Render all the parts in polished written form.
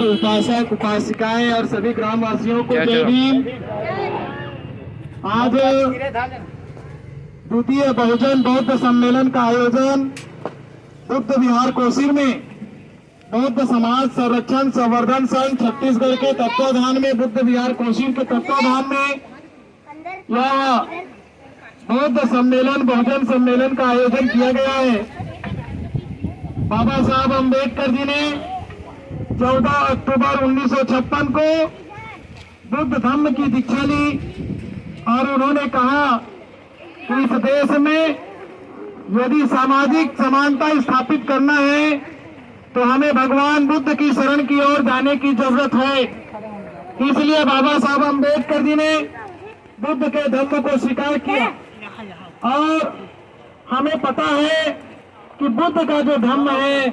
उपासक उपासिकाएं और सभी ग्रामवासियों को जय भीम। आज द्वितीय बहुजन बौद्ध सम्मेलन का आयोजन बुद्ध विहार कोसीर में बौद्ध समाज संरक्षण संवर्धन संघ छत्तीसगढ़ के तत्वाधान में बुद्ध विहार कोसीर के तत्वाधान में यह बौद्ध सम्मेलन बहुजन सम्मेलन का आयोजन किया गया है। बाबा साहब अम्बेडकर जी ने 14 अक्टूबर 1956 को बुद्ध धम्म की दीक्षा ली और उन्होंने कहा कि इस देश में यदि सामाजिक समानता स्थापित करना है तो हमें भगवान बुद्ध की शरण की ओर जाने की जरूरत है। इसलिए बाबा साहब अम्बेडकर जी ने बुद्ध के धम्म को स्वीकार किया और हमें पता है कि बुद्ध का जो धम्म है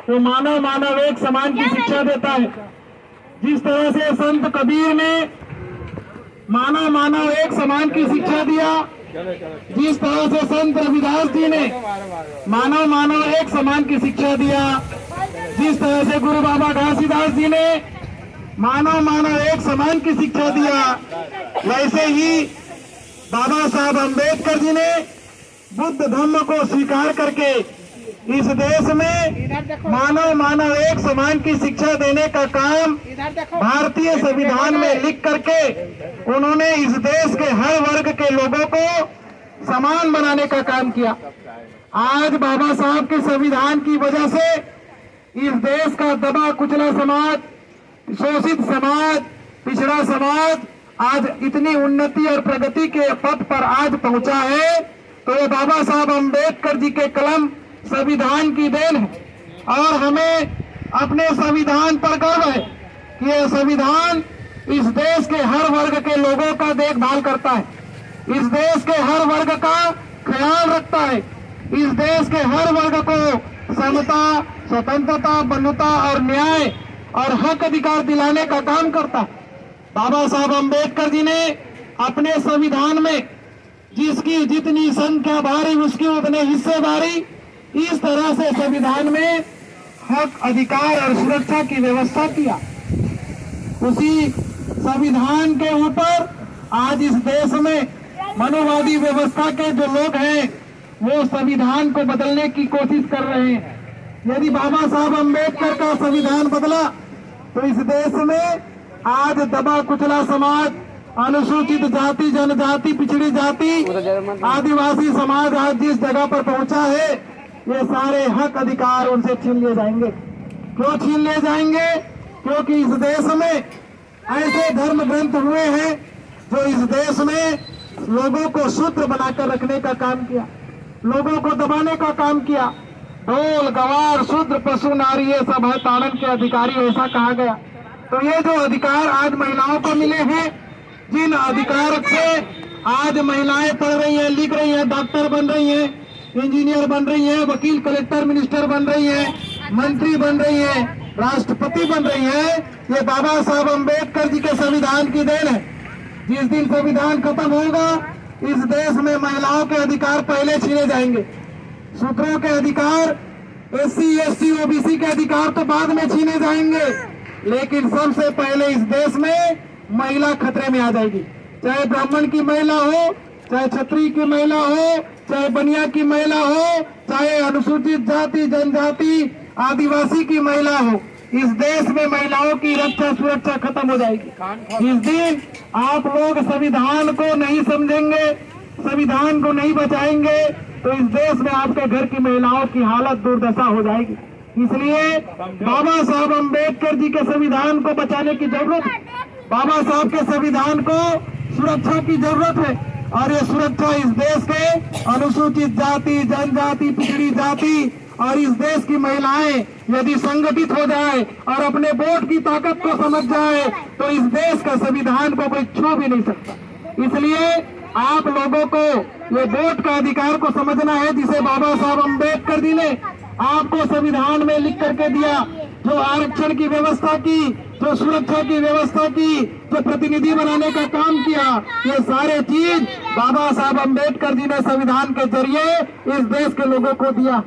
वो मानव मानव एक समान की शिक्षा देता है। जिस तरह से संत कबीर ने मानव मानव एक समान की शिक्षा दिया, जिस तरह से संत रविदास जी ने मानव मानव एक समान की शिक्षा दिया, जिस तरह से गुरु बाबा घासीदास जी ने मानव मानव एक समान की शिक्षा दिया, वैसे ही बाबा साहब अम्बेडकर जी ने बुद्ध धम्म को स्वीकार करके इस देश में मानव मानव एक समान की शिक्षा देने का काम भारतीय संविधान में लिख करके उन्होंने इस देश के हर वर्ग के लोगों को समान बनाने का काम किया। आज बाबा साहब के संविधान की वजह से इस देश का दबा कुचला समाज, शोषित समाज, पिछड़ा समाज आज इतनी उन्नति और प्रगति के पथ पर आज पहुंचा है, तो ये बाबा साहब अम्बेडकर जी के कलम संविधान की देन है। और हमें अपने संविधान पर गर्व है कि यह संविधान इस देश के हर वर्ग के लोगों का देखभाल करता है, इस देश के हर वर्ग का ख्याल रखता है, इस देश के हर वर्ग को समता, स्वतंत्रता, बंधुता और न्याय और हक अधिकार दिलाने का काम करता है। बाबा साहब अम्बेडकर जी ने अपने संविधान में जिसकी जितनी संख्या भारी उसकी उतने हिस्सेदारी, इस तरह से संविधान में हक, अधिकार और सुरक्षा की व्यवस्था किया। उसी संविधान के ऊपर आज इस देश में मनोवादी व्यवस्था के जो लोग हैं वो संविधान को बदलने की कोशिश कर रहे हैं। यदि बाबा साहब अम्बेडकर का संविधान बदला तो इस देश में आज दबा कुचला समाज, अनुसूचित जाति, जनजाति, पिछड़ी जाति, आदिवासी समाज आज जिस जगह पर पहुंचा है, ये सारे हक अधिकार उनसे छीन लिए जाएंगे। क्यों छीन लिए जाएंगे? क्योंकि इस देश में ऐसे धर्म ग्रंथ हुए हैं जो इस देश में लोगों को शूद्र बनाकर रखने का काम किया, लोगों को दबाने का काम किया। ढोल, गवार, शूद्र, पशु, नारी, ये सब है ताड़न के अधिकारी, ऐसा कहा गया। तो ये जो अधिकार आज महिलाओं को मिले हैं, जिन अधिकार से आज महिलाएं पढ़ रही हैं, लिख रही हैं, डॉक्टर बन रही हैं, इंजीनियर बन रही है, वकील, कलेक्टर, मिनिस्टर बन रही है, मंत्री बन रही है, राष्ट्रपति बन रही है, ये बाबा साहब अम्बेडकर जी के संविधान की देन है। जिस दिन संविधान खत्म होगा इस देश में महिलाओं के अधिकार पहले छीने जाएंगे। शूद्रों के अधिकार, SC, ST, OBC के अधिकार तो बाद में छीने जाएंगे, लेकिन सबसे पहले इस देश में महिला खतरे में आ जाएगी। चाहे ब्राह्मण की महिला हो, चाहे क्षत्रिय की महिला हो, चाहे बनिया की महिला हो, चाहे अनुसूचित जाति, जनजाति, आदिवासी की महिला हो, इस देश में महिलाओं की रक्षा सुरक्षा खत्म हो जाएगी। इस दिन आप लोग संविधान को नहीं समझेंगे, संविधान को नहीं बचाएंगे तो इस देश में आपके घर की महिलाओं की हालत दुर्दशा हो जाएगी। इसलिए बाबा साहब अम्बेडकर जी के संविधान को बचाने की जरूरत है, बाबा साहब के संविधान को सुरक्षा की जरूरत है। और ये सुरक्षा इस देश के अनुसूचित जाति, जनजाति, पिछड़ी जाति और इस देश की महिलाएं यदि संगठित हो जाए और अपने वोट की ताकत को समझ जाए तो इस देश का संविधान को कोई छू भी नहीं सकता। इसलिए आप लोगों को ये वोट का अधिकार को समझना है, जिसे बाबा साहब अम्बेडकर जी ने आपको संविधान में लिख करके दिया। जो आरक्षण की व्यवस्था की, जो सुरक्षा की व्यवस्था की, जो प्रतिनिधि बनाने का काम किया, ये सारे चीज बाबा साहब अम्बेडकर जी ने संविधान के जरिए इस देश के लोगों को दिया।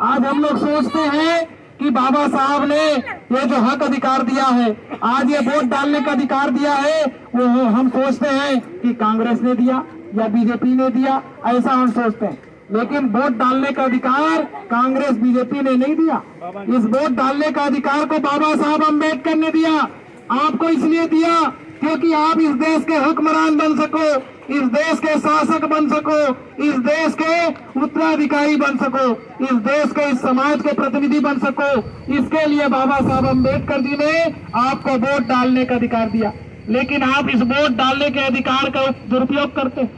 आज हम लोग सोचते हैं कि बाबा साहब ने ये जो हक अधिकार दिया है, आज ये वोट डालने का अधिकार दिया है, वो हम सोचते हैं कि कांग्रेस ने दिया या बीजेपी ने दिया, ऐसा हम सोचते हैं। लेकिन वोट डालने का अधिकार कांग्रेस बीजेपी ने नहीं दिया। इस वोट डालने का अधिकार को बाबा साहब अम्बेडकर ने दिया। आपको इसलिए दिया क्योंकि आप इस देश के हुक्मरान बन सको, इस देश के शासक बन सको, इस देश के उत्तराधिकारी बन सको, इस देश के इस समाज के प्रतिनिधि बन सको। इसके लिए बाबा साहब अम्बेडकर जी ने आपको वोट डालने का अधिकार दिया। लेकिन आप इस वोट डालने के अधिकार का दुरुपयोग करते हैं,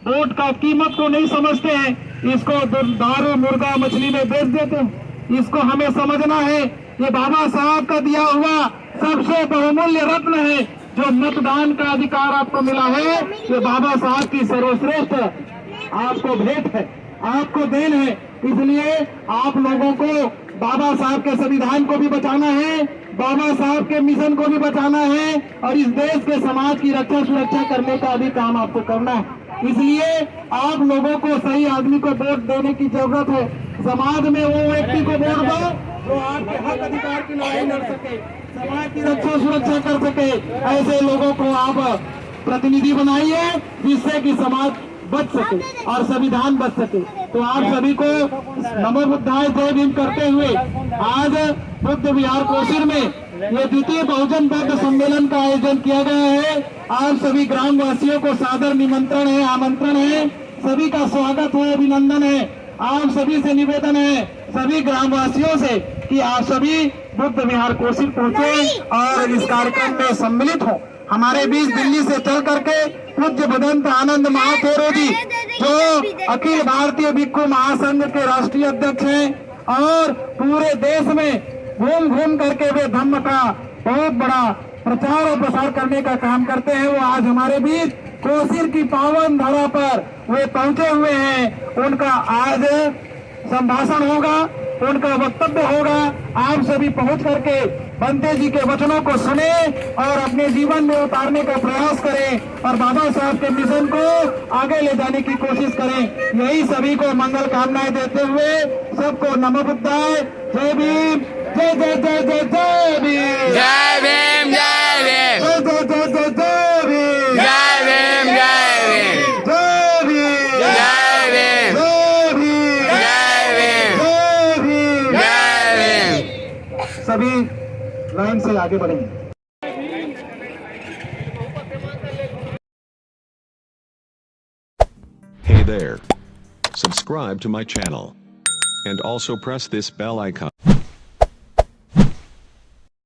वोट का कीमत को नहीं समझते हैं, इसको दारू मुर्गा मछली में बेच देते हैं। इसको हमें समझना है, ये बाबा साहब का दिया हुआ सबसे बहुमूल्य रत्न है। जो मतदान का अधिकार आपको मिला है, ये बाबा साहब की सर्वश्रेष्ठ आपको भेंट है, आपको देन है। इसलिए आप लोगों को बाबा साहब के संविधान को भी बचाना है, बाबा साहब के मिशन को भी बचाना है, और इस देश के समाज की रक्षा सुरक्षा करने का भी काम आपको करना है। इसलिए आप लोगों को सही आदमी को वोट देने की जरूरत है। समाज में वो व्यक्ति को वोट दो जो आपके हक अधिकार की लड़ाई लड़ सके, समाज की रक्षा सुरक्षा कर सके। ऐसे लोगों को आप प्रतिनिधि बनाइए जिससे कि समाज बच सके और संविधान बच सके। तो आप सभी को नमो बुद्धाय जय भीम करते हुए आज बुद्ध विहार कोसीर में ये द्वितीय बहुजन बौद्ध सम्मेलन का आयोजन किया गया है। आप सभी ग्रामवासियों को सादर निमंत्रण है, आमंत्रण है, सभी का स्वागत है, अभिनंदन है। आप सभी से निवेदन है, सभी ग्रामवासियों से, कि आप सभी बुद्ध विहार कोसीर पहुंचे और इस कार्यक्रम में सम्मिलित हो। हमारे बीच दिल्ली से चल करके पूज्य भदंत आनंद महाथेरो जी, जो अखिल भारतीय भिक्षु महासंघ के राष्ट्रीय अध्यक्ष हैं और पूरे देश में घूम घूम करके वे धम्म का बहुत बड़ा प्रचार और प्रसार करने का काम करते हैं, वो आज हमारे बीच कोसीर की पावन धरा पर वे पहुंचे हुए हैं। उनका आज संभाषण होगा, उनका वक्तव्य होगा। आप सभी पहुंच करके बंते जी के वचनों को सुने और अपने जीवन में उतारने का प्रयास करें और बाबा साहब के मिशन को आगे ले जाने की कोशिश करें। यही सभी को मंगल कामनाएं देते हुए सबको नमो बुद्धाय, जय भीम, जय जय जय जय जय भीम, जय भीम, जय भीम, जय जय जय जय जय भीम, जय भीम, जय भीम, जय भीम, जय भीम, जय भीम, जय भीम, जय भीम। सभी लाइन से आगे बढ़ेंगे। Hey there. Subscribe to my channel. And also press this bell icon.